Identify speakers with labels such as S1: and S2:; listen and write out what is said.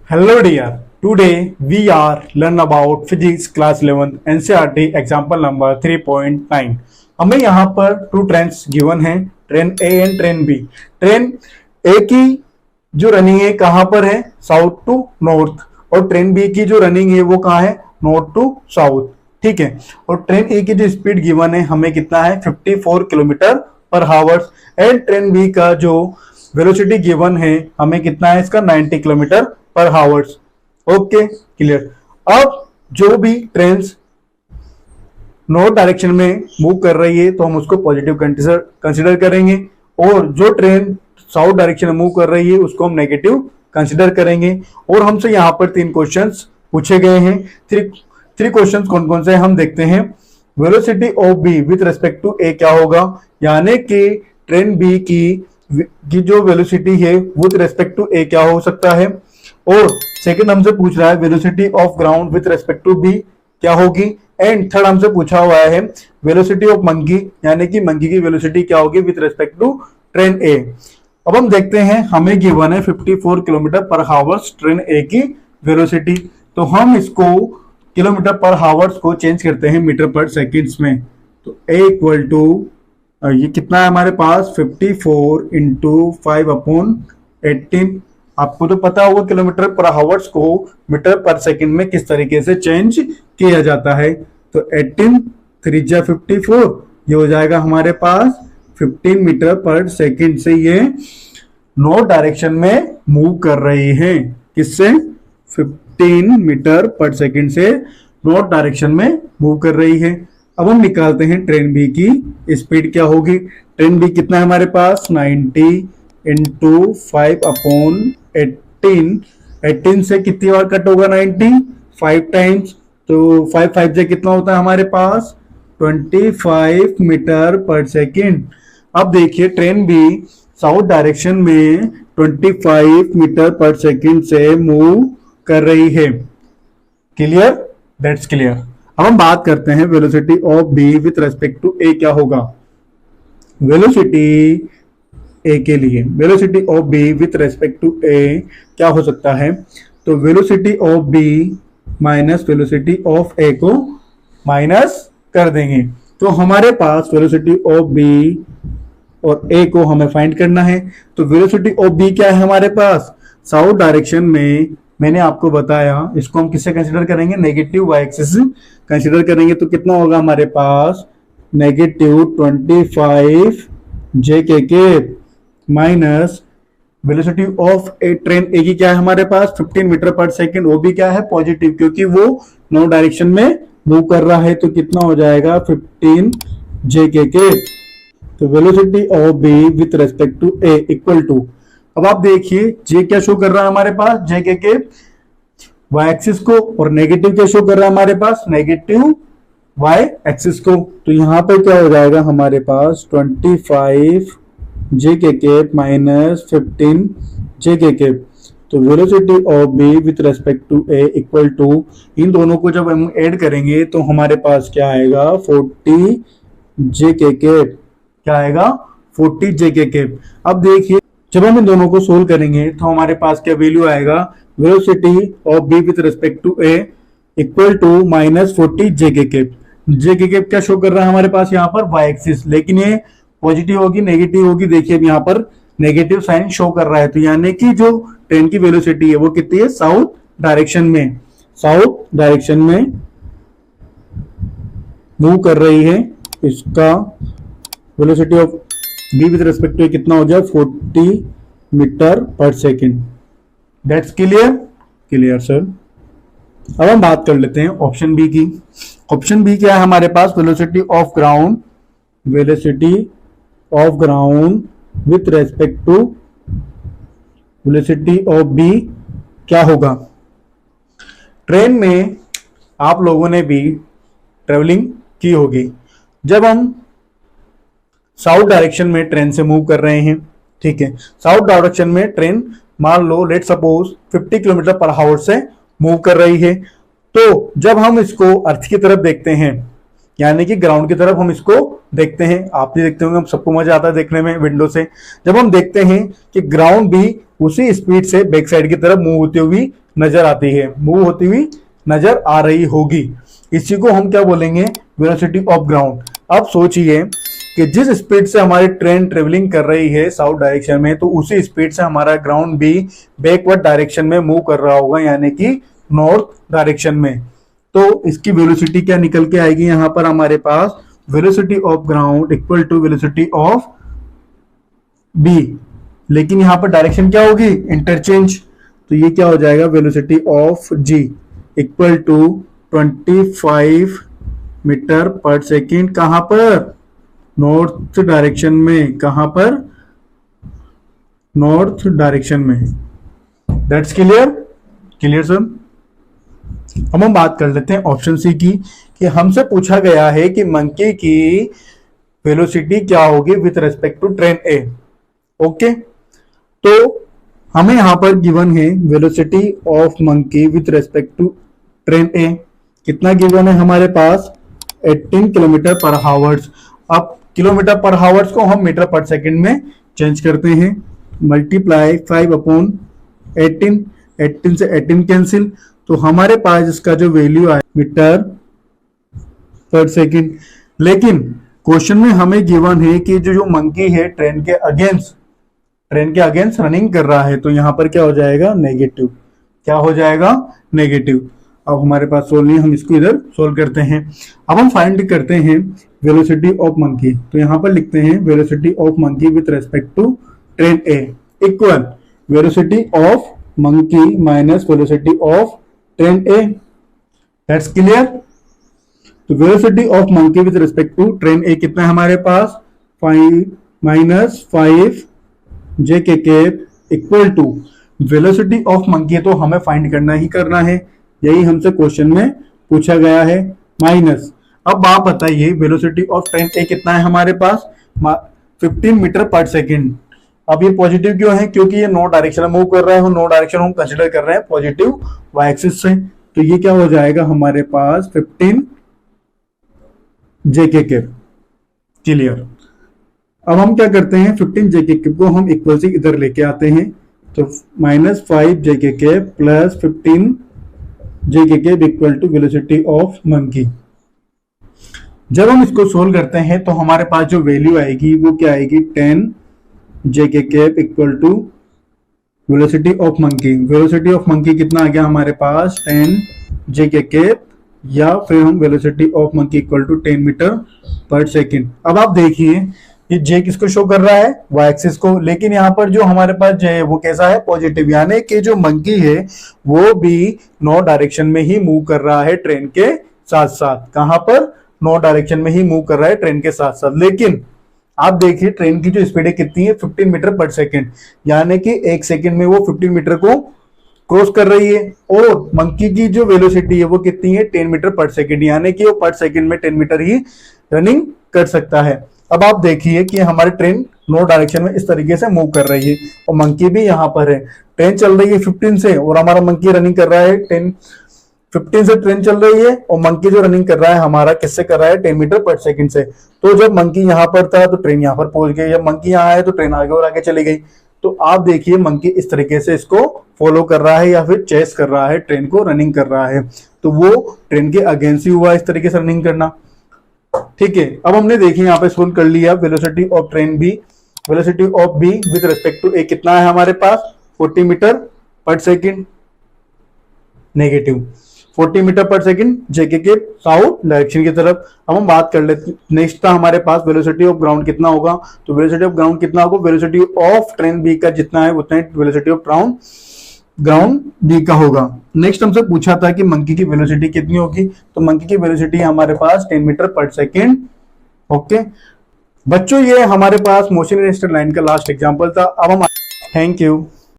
S1: Hello dear, today we are learn about physics class 11 NCERT example number 3.9। हमें यहाँ पर two trains given है, train A and train B. Train A की जो running है कहाँ पर है, साउथ टू नॉर्थ, और ट्रेन बी की जो रनिंग है वो कहाँ है, नॉर्थ टू साउथ। ठीक है, और ट्रेन ए की जो स्पीड गिवन है हमें कितना है 54 kilometre per hours, and train B का जो वेलोसिटी गिवन है हमें कितना है इसका 90 kilometre per hours. Okay clear. अब जो भी ट्रेन नॉर्थ डायरेक्शन में मूव कर रही है तो हम उसको पॉजिटिव कंसीडर करेंगे, और जो ट्रेन साउथ डायरेक्शन में मूव कर रही है उसको हम नेगेटिव कंसीडर करेंगे। और हमसे यहाँ पर 3 क्वेश्चंस पूछे गए हैं। थ्री क्वेश्चंस कौन कौन से हम देखते हैं। Velocity of B with respect to A क्या होगा, यानी कि ट्रेन बी की जो वेलोसिटी है विथ रेस्पेक्ट टू ए क्या हो सकता है। और सेकंड हमसे पूछ रहा है velocity of ground with respect to B क्या होगी। एंड थर्ड हमसे पूछा हुआ है वेलोसिटी ऑफ मंकी, यानी कि मंकी की वेलोसिटी क्या होगी विथ रेस्पेक्ट टू ट्रेन ए। अब हम देखते हैं, हमें गिवन है 54 kilometre per hours train A की वेलोसिटी, तो हम इसको किलोमीटर पर हावर्स को चेंज करते हैं मीटर पर सेकेंड्स में। तो ए इक्वल टू ये कितना है हमारे पास 54 इंटू 5/18। आपको तो पता होगा किलोमीटर पर हावर्स को मीटर पर सेकंड में किस तरीके से चेंज किया जाता है। तो 18 3 जा 54, ये हो जाएगा हमारे पास 15 मीटर पर सेकंड से ये नॉर्थ डायरेक्शन में मूव कर रही है। किससे, 15 मीटर पर सेकंड से नॉर्थ डायरेक्शन में मूव कर रही है। अब हम निकालते हैं ट्रेन बी की स्पीड क्या होगी। ट्रेन बी कितना है हमारे पास 90 इंटू 5/18। 18 से कितनी बार कट होगा 90, 5 टाइम्स, तो 5 5 से कितना होता है हमारे पास 25 मीटर पर सेकेंड। अब देखिए ट्रेन बी साउथ डायरेक्शन में 25 मीटर पर सेकेंड से मूव कर रही है। Clear, that's clear. अब हम बात करते हैं velocity of B with respect to A क्या होगा। वेलोसिटी ए के लिए velocity of B with respect to A क्या हो सकता है, तो velocity of B minus velocity of A को माइनस कर देंगे। तो हमारे पास वेलोसिटी ऑफ बी और ए को हमें फाइंड करना है। तो वेलोसिटी ऑफ बी क्या है हमारे पास, साउथ डायरेक्शन में मैंने आपको बताया, इसको हम किससे कंसीडर करेंगे, नेगेटिव वाई एक्सिस कंसीडर करेंगे। तो कितना होगा हमारे पास negative 25 j k minus velocity of A train A की क्या है हमारे पास 15 मीटर पर सेकेंड, वो भी क्या है पॉजिटिव, क्योंकि वो नॉर्थ डायरेक्शन में मूव कर रहा है। तो कितना हो जाएगा 15 जे के। तो velocity of B with respect to A equal to, अब आप देखिए जे क्या शो कर रहा है हमारे पास, जे के वाई एक्सिस को, और नेगेटिव क्या शो कर रहा है हमारे पास, नेगेटिव वाई एक्सिस को। तो यहां पर क्या हो जाएगा हमारे पास 25 जे के माइनस 15 जे के। तो velocity of B with respect to A equal to, इन दोनों को जब हम ऐड करेंगे तो हमारे पास क्या आएगा 40 जे के। क्या आएगा 40 जे के। अब देखिए जब हम इन दोनों को सोल्व करेंगे तो हमारे पास क्या वैल्यू आएगा, velocity of B with respect to A equal to minus 40 J K. J के क्या शो कर रहा है हमारे पास यहाँ पर वाई एक्सिस, लेकिन ये पॉजिटिव होगी नेगेटिव होगी, देखिए अब यहाँ पर नेगेटिव साइन शो कर रहा है। तो यानी कि जो ट्रेन की वेलोसिटी है वो कितनी है, साउथ डायरेक्शन में, साउथ डायरेक्शन में मूव कर रही है। इसका velocity of B with respect to कितना हो गया 40 मीटर पर second. That's clear, clear sir. अब हम बात कर लेते हैं ऑप्शन बी की। ऑप्शन बी क्या है हमारे पास, velocity of ground, velocity of ground with respect to velocity of B क्या होगा। ट्रेन में आप लोगों ने भी ट्रेवलिंग की होगी, जब हम साउथ डायरेक्शन में ट्रेन से मूव कर रहे हैं, ठीक है, साउथ डायरेक्शन में ट्रेन मान लो लेट सपोज 50 किलोमीटर पर हावर से मूव कर रही है। तो जब हम इसको अर्थ की तरफ देखते हैं, यानी कि ग्राउंड की तरफ हम इसको देखते हैं, आप भी देखते होंगे, हम सबको मजा आता है देखने में विंडो से। जब हम देखते हैं कि ग्राउंड भी उसी स्पीड से बैक साइड की तरफ मूव होती हुई नजर आती है, मूव होती हुई नजर आ रही होगी। इसी को हम क्या बोलेंगे, वेलोसिटी ऑफ ग्राउंड। अब सोचिए कि जिस स्पीड से हमारी ट्रेन ट्रेवलिंग कर रही है साउथ डायरेक्शन में, तो उसी स्पीड से हमारा ग्राउंड भी बैकवर्ड डायरेक्शन में मूव कर रहा होगा, यानी कि नॉर्थ डायरेक्शन में। तो इसकी वेलोसिटी क्या निकल के आएगी, यहां पर हमारे पास velocity of ground equal to velocity of B, लेकिन यहां पर डायरेक्शन क्या होगी, इंटरचेंज। तो ये क्या हो जाएगा, velocity of G equal to 25 metre पर सेकेंड। कहां पर, नॉर्थ डायरेक्शन में। कहां पर, नॉर्थ डायरेक्शन में। That's clear, clear sir. अब हम बात कर लेते हैं ऑप्शन सी की, कि हमसे पूछा गया है कि मंकी की वेलोसिटी क्या होगी with respect to train A. Okay, तो हमें यहां पर गिवन है velocity of monkey with respect to train A. कितना गिवन है हमारे पास, 18 किलोमीटर पर हावर्स। अब किलोमीटर पर हावर्स को हम मीटर पर सेकंड में चेंज करते हैं, मल्टीप्लाई 5/18, 18 से 18 कैंसिल, तो हमारे पास इसका जो वैल्यू आए मीटर पर सेकंड। लेकिन क्वेश्चन में हमें गिवन है कि जो मंकी है ट्रेन के अगेंस्ट रनिंग कर रहा है, तो यहां पर क्या हो जाएगा, नेगेटिव। क्या हो जाएगा, नेगेटिव। अब हमारे पास सोल्व नहीं, हम इसको इधर सोल्व करते हैं। अब हम फाइंड करते हैं वेलोसिटी ऑफ मंकी। तो यहां पर लिखते हैं velocity of monkey with respect to train A equal velocity of monkey minus velocity of train A. That's clear. तो velocity of monkey with respect to train A कितना है हमारे पास, 5 माइनस 5 जे के cap equal to velocity of monkey, तो हमें find करना ही करना है, यही हमसे क्वेश्चन में पूछा गया है, माइनस। अब आप बताइए वेलोसिटी ऑफ ट्रेन ए कितना है हमारे पास, 15 मीटर पर सेकेंड। अब ये पॉजिटिव क्यों है, क्योंकि ये नॉर्थ डायरेक्शन में मूव कर रहा है, नॉर्थ डायरेक्शन हम कंसीडर कर रहे हैं पॉजिटिव वाई एक्सिस से। तो ये क्या हो जाएगा हमारे पास 15 जे के कैप। क्लियर। अब हम क्या करते हैं, 15 जे के कैप को हम इक्वल से इधर लेके आते हैं, तो -5 जे के कैप प्लस 15 जे के cap equal to velocity of monkey. जब हम इसको सोल्व करते हैं तो हमारे पास जो वैल्यू आएगी वो क्या आएगी, 10 जे के cap equal to velocity of monkey. Velocity of monkey कितना आ गया हमारे पास, 10 जे के कैप, या फिर हम velocity of monkey equal to 10 metre पर सेकेंड। अब आप देखिए ये जे किसको शो कर रहा है, वाई एक्सिस को, लेकिन यहाँ पर जो हमारे पास जे है वो कैसा है, पॉजिटिव, यानी कि जो मंकी है वो भी नॉर्थ डायरेक्शन में ही मूव कर रहा है ट्रेन के साथ साथ। कहां पर, नॉर्थ डायरेक्शन में ही मूव कर रहा है ट्रेन के साथ साथ। लेकिन आप देखिए ट्रेन की जो स्पीड है कितनी है, 15 मीटर पर सेकेंड, यानी कि 1 सेकेंड में वो 15 मीटर को क्रॉस कर रही है। और मंकी की जो वेलोसिटी है वो कितनी है, 10 मीटर पर सेकेंड, यानी कि वो पर सेकेंड में 10 मीटर ही रनिंग कर सकता है। अब आप देखिए कि हमारी ट्रेन नॉर्थ डायरेक्शन में इस तरीके से मूव कर रही है और मंकी भी यहाँ पर है। ट्रेन चल रही है 15 से और हमारा मंकी रनिंग कर रहा है 15 से ट्रेन चल रही है, और मंकी जो रनिंग कर रहा है हमारा किससे कर रहा है, 10 मीटर पर सेकंड से। तो जब मंकी यहाँ पर था तो ट्रेन यहाँ पर पहुंच गई, जब मंकी यहाँ है तो ट्रेन आगे और आगे चली गई। तो आप देखिए मंकी इस तरीके से इसको फॉलो कर रहा है या फिर चेस कर रहा है, ट्रेन को रनिंग कर रहा है। तो वो ट्रेन के अगेंस्ट ही हुआ इस तरीके से रनिंग करना। ठीक है, अब हमने देखिए यहाँ पे सोल्व कर लिया velocity of train B, velocity of B with respect to A कितना है हमारे पास, 40 मीटर पर सेकेंड, नेगेटिव 40 मीटर पर सेकेंड जेके के साउथ डायरेक्शन की तरफ। अब हम बात कर लेते, नेक्स्ट था हमारे पास वेलोसिटी ऑफ ग्राउंड कितना होगा, तो वेलोसिटी ऑफ ग्राउंड कितना होगा, वेलोसिटी ऑफ ट्रेन बी का जितना है उतना वेलोसिटी ऑफ ग्राउंड बी का होगा। नेक्स्ट हमसे पूछा था कि मंकी की वेलोसिटी कितनी होगी, तो मंकी की वेलोसिटी हमारे पास 10 मीटर पर सेकेंड। ओके बच्चों, ये हमारे पास मोशन इन स्ट्रेट लाइन का लास्ट एग्जांपल था। अब हम थैंक यू।